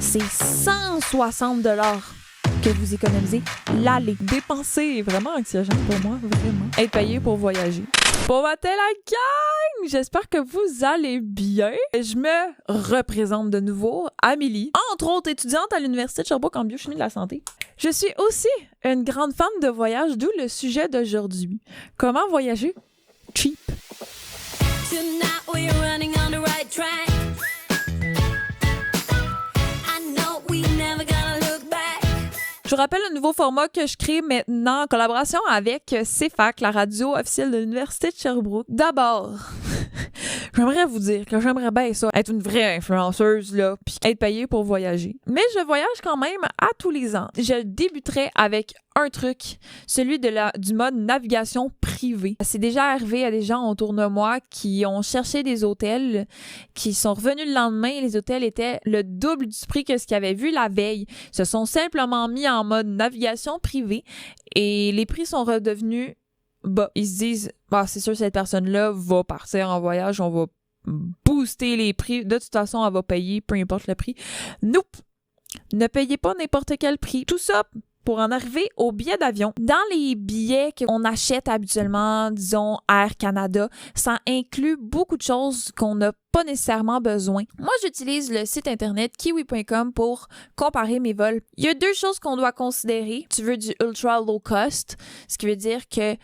c'est 160 $ que vous économisez l'aller. Dépenser est vraiment anxiogène pour moi, vraiment. Être payé pour voyager. Bon matin la gang! J'espère que vous allez bien. Je me représente de nouveau, Amélie, entre autres étudiante à l'Université de Sherbrooke en biochimie de la santé. Je suis aussi une grande fan de voyage, d'où le sujet d'aujourd'hui. Comment voyager cheap? Tonight we're running on the right track. Je vous rappelle le nouveau format que je crée maintenant en collaboration avec CFAC, la radio officielle de l'Université de Sherbrooke. D'abord, j'aimerais vous dire que j'aimerais bien ça, être une vraie influenceuse, là, puis être payée pour voyager. Mais je voyage quand même à tous les ans. Je débuterai avec un truc, celui du mode navigation privée. C'est déjà arrivé à des gens autour de moi qui ont cherché des hôtels, qui sont revenus le lendemain et les hôtels étaient le double du prix que ce qu'ils avaient vu la veille. Ils se sont simplement mis en mode navigation privée et les prix sont redevenus bas. Ils se disent, c'est sûr cette personne-là va partir en voyage, on va booster les prix. De toute façon, elle va payer, peu importe le prix. Nope! Ne payez pas n'importe quel prix. Tout ça pour en arriver aux billets d'avion. Dans les billets qu'on achète habituellement, disons Air Canada, ça inclut beaucoup de choses qu'on n'a pas nécessairement besoin. Moi, j'utilise le site internet kiwi.com pour comparer mes vols. Il y a deux choses qu'on doit considérer. Tu veux du ultra low cost, ce qui veut dire que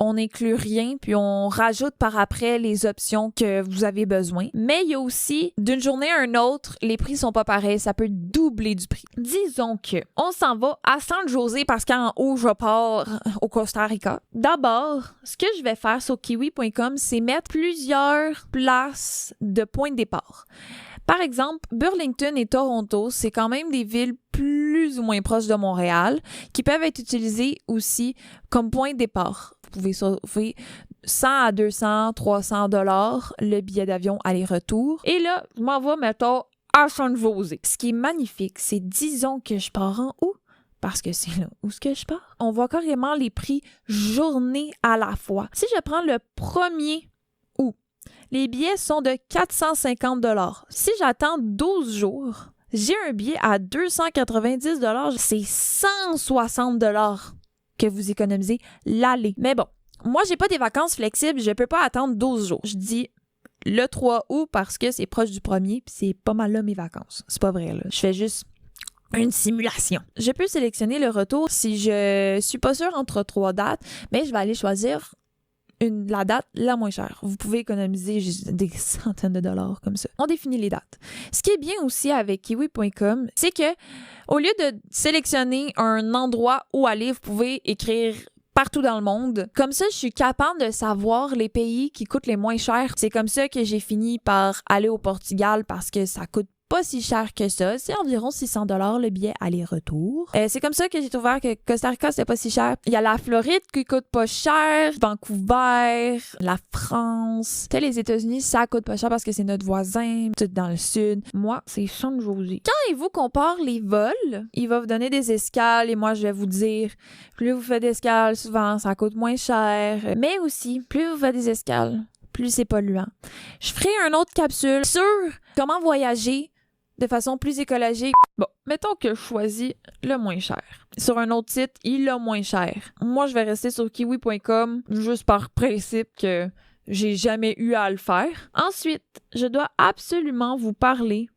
on n'inclut rien, puis on rajoute par après les options que vous avez besoin. Mais il y a aussi, d'une journée à une autre, les prix sont pas pareils, ça peut doubler du prix. Disons que on s'en va à San José parce qu'en haut, je pars au Costa Rica. D'abord, ce que je vais faire sur kiwi.com, c'est mettre plusieurs places de points de départ. Par exemple, Burlington et Toronto, c'est quand même des villes plus ou moins proches de Montréal qui peuvent être utilisées aussi comme point de départ. Vous pouvez sauver 100 à 200, 300 $ le billet d'avion aller-retour. Et là, je m'en vais, mettons, à San José. Ce qui est magnifique, c'est disons que je pars en août, parce que c'est là où est-ce que je pars. On voit carrément les prix journée à la fois. Si je prends le 1er août, les billets sont de 450 $. Si j'attends 12 jours, j'ai un billet à 290 $. C'est 160 $ que vous économisez l'aller. Mais bon, moi, j'ai pas des vacances flexibles, je peux pas attendre 12 jours. Je dis le 3 août parce que c'est proche du 1er, puis c'est pas mal là mes vacances. C'est pas vrai, là. Je fais juste une simulation. Je peux sélectionner le retour si je suis pas sûre entre 3 dates, mais je vais aller choisir la date la moins chère. Vous pouvez économiser juste des centaines de dollars comme ça. On définit les dates. Ce qui est bien aussi avec kiwi.com, c'est que au lieu de sélectionner un endroit où aller, vous pouvez écrire partout dans le monde. Comme ça, je suis capable de savoir les pays qui coûtent les moins chers. C'est comme ça que j'ai fini par aller au Portugal parce que ça coûte pas si cher que ça. C'est environ 600 $ le billet aller-retour. C'est comme ça que j'ai découvert que Costa Rica, c'était pas si cher. Il y a la Floride qui coûte pas cher, Vancouver, la France. Tu sais, les États-Unis, ça coûte pas cher parce que c'est notre voisin, tout dans le sud. Moi, c'est San José. Quand il vous compare les vols, il va vous donner des escales et moi, je vais vous dire, plus vous faites d'escales, souvent, ça coûte moins cher. Mais aussi, plus vous faites des escales, plus c'est polluant. Je ferai une autre capsule sur comment voyager de façon plus écologique. Bon, mettons que je choisis le moins cher. Sur un autre site, il est moins cher. Moi, je vais rester sur kiwi.com juste par principe que j'ai jamais eu à le faire. Ensuite, je dois absolument vous parler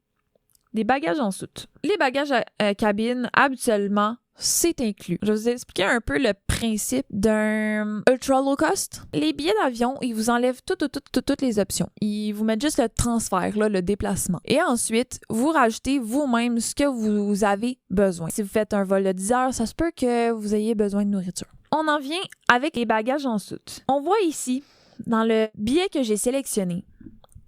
des bagages en soute. Les bagages à cabine, habituellement, c'est inclus. Je vais vous expliquer un peu le principe d'un ultra low cost. Les billets d'avion, ils vous enlèvent toutes les options. Ils vous mettent juste le transfert, là, le déplacement. Et ensuite, vous rajoutez vous-même ce que vous avez besoin. Si vous faites un vol de 10 heures, ça se peut que vous ayez besoin de nourriture. On en vient avec les bagages en soute. On voit ici, dans le billet que j'ai sélectionné,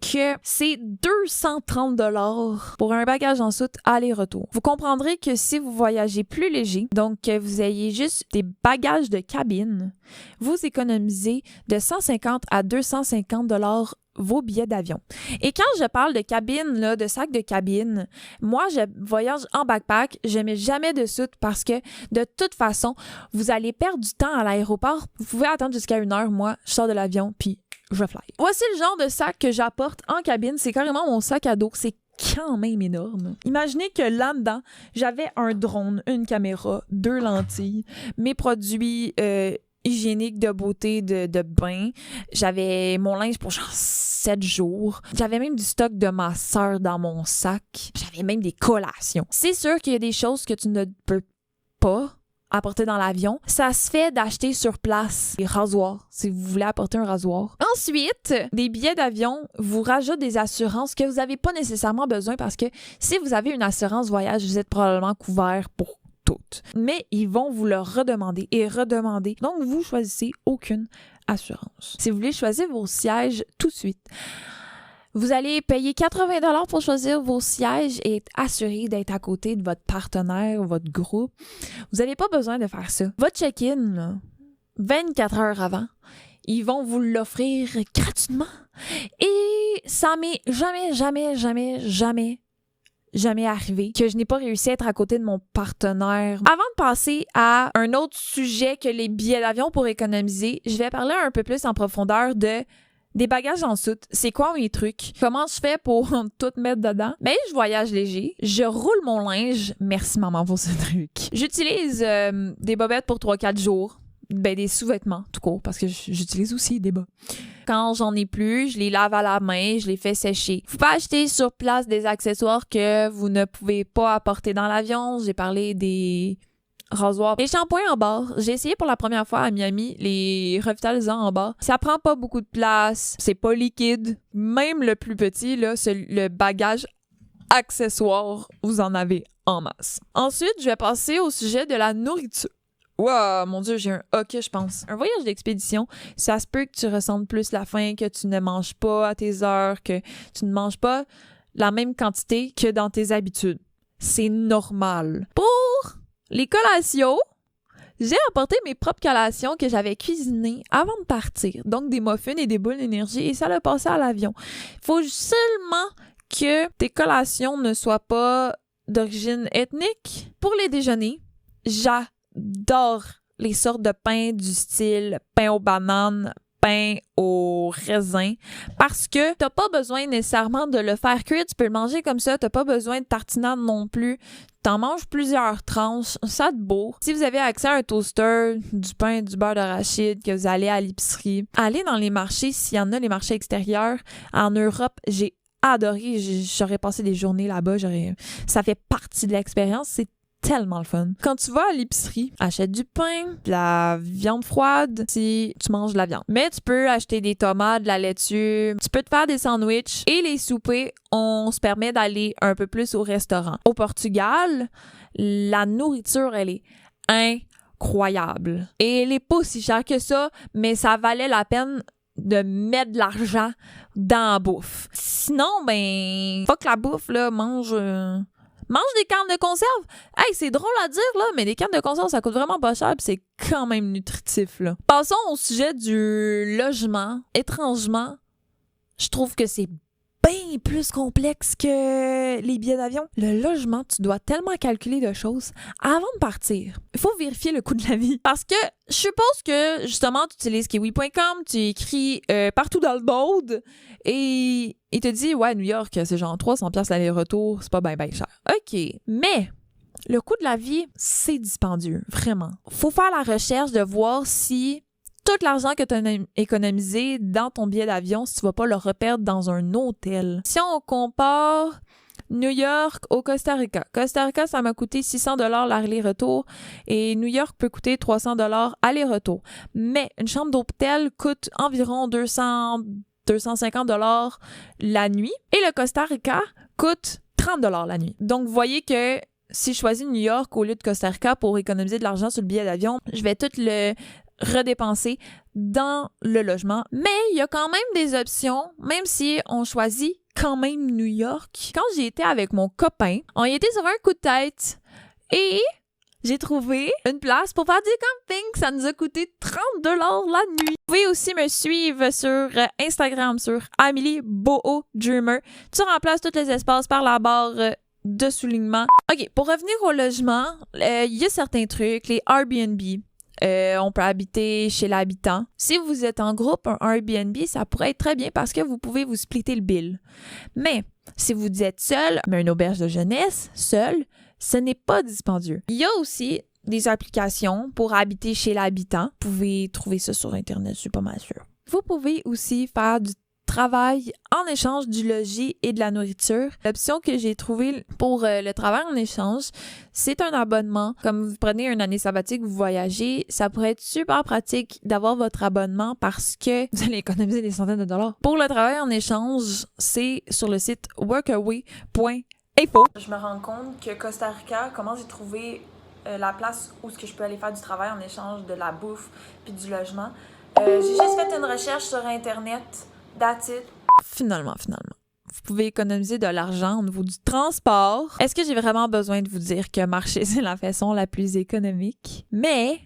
que c'est 230 $ pour un bagage en soute aller-retour. Vous comprendrez que si vous voyagez plus léger, donc que vous ayez juste des bagages de cabine, vous économisez de 150 à 250 $ vos billets d'avion. Et quand je parle de cabine, là, de sac de cabine, moi, je voyage en backpack, je mets jamais de soute parce que, de toute façon, vous allez perdre du temps à l'aéroport. Vous pouvez attendre jusqu'à 1 heure. Moi, je sors de l'avion, puis je fly. Voici le genre de sac que j'apporte en cabine. C'est carrément mon sac à dos. C'est quand même énorme. Imaginez que là-dedans, j'avais un drone, une caméra, 2 lentilles, mes produits hygiéniques de beauté de bain. J'avais mon linge pour genre 7 jours. J'avais même du stock de ma sœur dans mon sac. J'avais même des collations. C'est sûr qu'il y a des choses que tu ne peux pas apporter dans l'avion. Ça se fait d'acheter sur place des rasoirs, si vous voulez apporter un rasoir. Ensuite, des billets d'avion vous rajoutent des assurances que vous n'avez pas nécessairement besoin parce que si vous avez une assurance voyage, vous êtes probablement couvert pour toutes. Mais ils vont vous le redemander et redemander. Donc, vous choisissez aucune assurance. Si vous voulez choisir vos sièges tout de suite, vous allez payer 80 $ pour choisir vos sièges et être assuré d'être à côté de votre partenaire, votre groupe. Vous n'avez pas besoin de faire ça. Votre check-in, là, 24 heures avant, ils vont vous l'offrir gratuitement. Et ça m'est jamais arrivé que je n'ai pas réussi à être à côté de mon partenaire. Avant de passer à un autre sujet que les billets d'avion pour économiser, je vais parler un peu plus en profondeur des bagages en soute. C'est quoi mes trucs? Comment je fais pour tout mettre dedans? Ben, je voyage léger. Je roule mon linge. Merci maman pour ce truc. J'utilise des bobettes pour 3-4 jours. Ben, des sous-vêtements, tout court, parce que j'utilise aussi des bas. Quand j'en ai plus, je les lave à la main, je les fais sécher. Faut pas acheter sur place des accessoires que vous ne pouvez pas apporter dans l'avion. J'ai parlé des rasoirs. Les shampoings en barre. J'ai essayé pour la première fois à Miami les revitalisants en barre. Ça prend pas beaucoup de place. C'est pas liquide. Même le plus petit, là, le bagage accessoire, vous en avez en masse. Ensuite, je vais passer au sujet de la nourriture. Wow, mon Dieu, j'ai un hockey, je pense. Un voyage d'expédition, ça se peut que tu ressentes plus la faim, que tu ne manges pas à tes heures, que tu ne manges pas la même quantité que dans tes habitudes. C'est normal. Pour les collations, j'ai apporté mes propres collations que j'avais cuisinées avant de partir. Donc, des muffins et des boules d'énergie, et ça l'a passé à l'avion. Il faut seulement que tes collations ne soient pas d'origine ethnique. Pour les déjeuners, j'adore les sortes de pain du style pain aux bananes, pain au raisin, parce que t'as pas besoin nécessairement de le faire cuire, tu peux le manger comme ça, t'as pas besoin de tartinade non plus, t'en manges plusieurs tranches, ça te bourre. Si vous avez accès à un toaster, du pain, du beurre d'arachide, que vous allez à l'épicerie, allez dans les marchés, s'il y en a, les marchés extérieurs. En Europe, j'ai adoré, j'aurais passé des journées là-bas, ça fait partie de l'expérience, c'est tellement le fun. Quand tu vas à l'épicerie, achète du pain, de la viande froide si tu manges de la viande. Mais tu peux acheter des tomates, de la laitue, tu peux te faire des sandwichs et les soupers, on se permet d'aller un peu plus au restaurant. Au Portugal, la nourriture, elle est incroyable. Et elle est pas si chère que ça, mais ça valait la peine de mettre de l'argent dans la bouffe. Sinon, ben, fuck la bouffe, là, mange des cannes de conserve. Hey, c'est drôle à dire, là, mais des cannes de conserve, ça coûte vraiment pas cher, pis c'est quand même nutritif, là. Passons au sujet du logement. Étrangement, je trouve que c'est bien plus complexe que les billets d'avion. Le logement, tu dois tellement calculer de choses avant de partir. Il faut vérifier le coût de la vie. Parce que je suppose que, justement, tu utilises kiwi.com, tu écris partout dans le monde et il te dit, ouais, New York, c'est genre 300$ l'aller-retour, c'est pas bien cher. OK, mais le coût de la vie, c'est dispendieux, vraiment. Faut faire la recherche de voir si tout l'argent que tu as économisé dans ton billet d'avion, si tu vas pas le reperdre dans un hôtel. Si on compare New York au Costa Rica. Costa Rica, ça m'a coûté 600$ l'aller-retour et New York peut coûter 300$ aller-retour. Mais une chambre d'hôtel coûte environ 250$ la nuit et le Costa Rica coûte 30$ la nuit. Donc, vous voyez que si je choisis New York au lieu de Costa Rica pour économiser de l'argent sur le billet d'avion, je vais tout le redépenser dans le logement. Mais il y a quand même des options, même si on choisit quand même New York. Quand j'y étais avec mon copain, on y était sur un coup de tête et j'ai trouvé une place pour faire du camping. Ça nous a coûté 30$ la nuit. Vous pouvez aussi me suivre sur Instagram, sur Amélie Boho Dreamer. Tu remplaces tous les espaces par la barre de soulignement. OK, pour revenir au logement, il y a certains trucs, les Airbnb. On peut habiter chez l'habitant. Si vous êtes en groupe, un Airbnb, ça pourrait être très bien parce que vous pouvez vous splitter le bill. Mais Si vous êtes seul, mais une auberge de jeunesse, seul, ce n'est pas dispendieux. Il y a aussi des applications pour habiter chez l'habitant. Vous pouvez trouver ça sur Internet, je suis pas mal sûre. Vous pouvez aussi faire du travail en échange du logis et de la nourriture. L'option que j'ai trouvée pour le travail en échange, c'est un abonnement. Comme vous prenez une année sabbatique, vous voyagez, ça pourrait être super pratique d'avoir votre abonnement parce que vous allez économiser des centaines de dollars. Pour le travail en échange, c'est sur le site workaway.info. Je me rends compte que Costa Rica, comment j'ai trouvé la place où je peux aller faire du travail en échange de la bouffe puis du logement. J'ai juste fait une recherche sur Internet. That's it. Finalement. Vous pouvez économiser de l'argent au niveau du transport. Est-ce que j'ai vraiment besoin de vous dire que marcher, c'est la façon la plus économique? Mais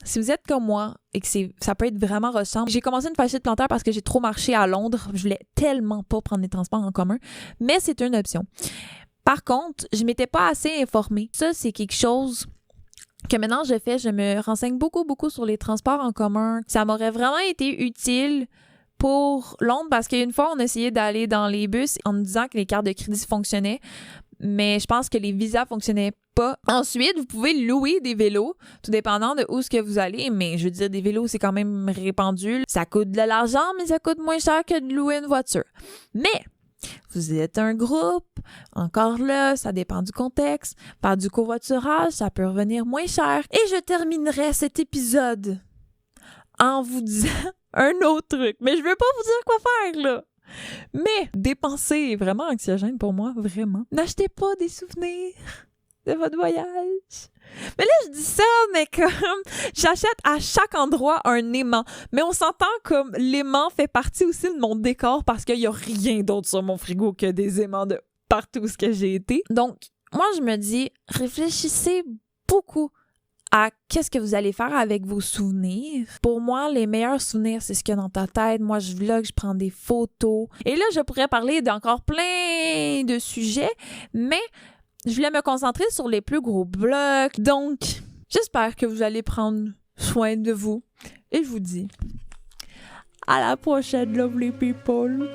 si vous êtes comme moi et que ça peut être vraiment rushant, j'ai commencé une fâchée de planteur parce que j'ai trop marché à Londres. Je voulais tellement pas prendre les transports en commun, mais c'est une option. Par contre, je m'étais pas assez informée. Ça, c'est quelque chose que maintenant je fais. Je me renseigne beaucoup sur les transports en commun. Ça m'aurait vraiment été utile pour Londres, parce qu'une fois, on essayait d'aller dans les bus en nous disant que les cartes de crédit fonctionnaient, mais je pense que les visas fonctionnaient pas. Ensuite, vous pouvez louer des vélos, tout dépendant de où est-ce que vous allez, mais je veux dire, des vélos, c'est quand même répandu. Ça coûte de l'argent, mais ça coûte moins cher que de louer une voiture. Mais vous êtes un groupe, encore là, ça dépend du contexte. Par du covoiturage, ça peut revenir moins cher. Et je terminerai cet épisode en vous disant un autre truc. Mais je veux pas vous dire quoi faire, là. Mais dépenser est vraiment anxiogène pour moi, vraiment. N'achetez pas des souvenirs de votre voyage. Mais là, je dis ça, mais comme j'achète à chaque endroit un aimant. Mais on s'entend comme l'aimant fait partie aussi de mon décor parce qu'il y a rien d'autre sur mon frigo que des aimants de partout où j'ai été. Donc, moi, je me dis, réfléchissez beaucoup à qu'est-ce que vous allez faire avec vos souvenirs. Pour moi, les meilleurs souvenirs, c'est ce qu'il y a dans ta tête. Moi, je vlog, je prends des photos. Et là, je pourrais parler d'encore plein de sujets, mais je voulais me concentrer sur les plus gros blocs. Donc, j'espère que vous allez prendre soin de vous. Et je vous dis à la prochaine, lovely people!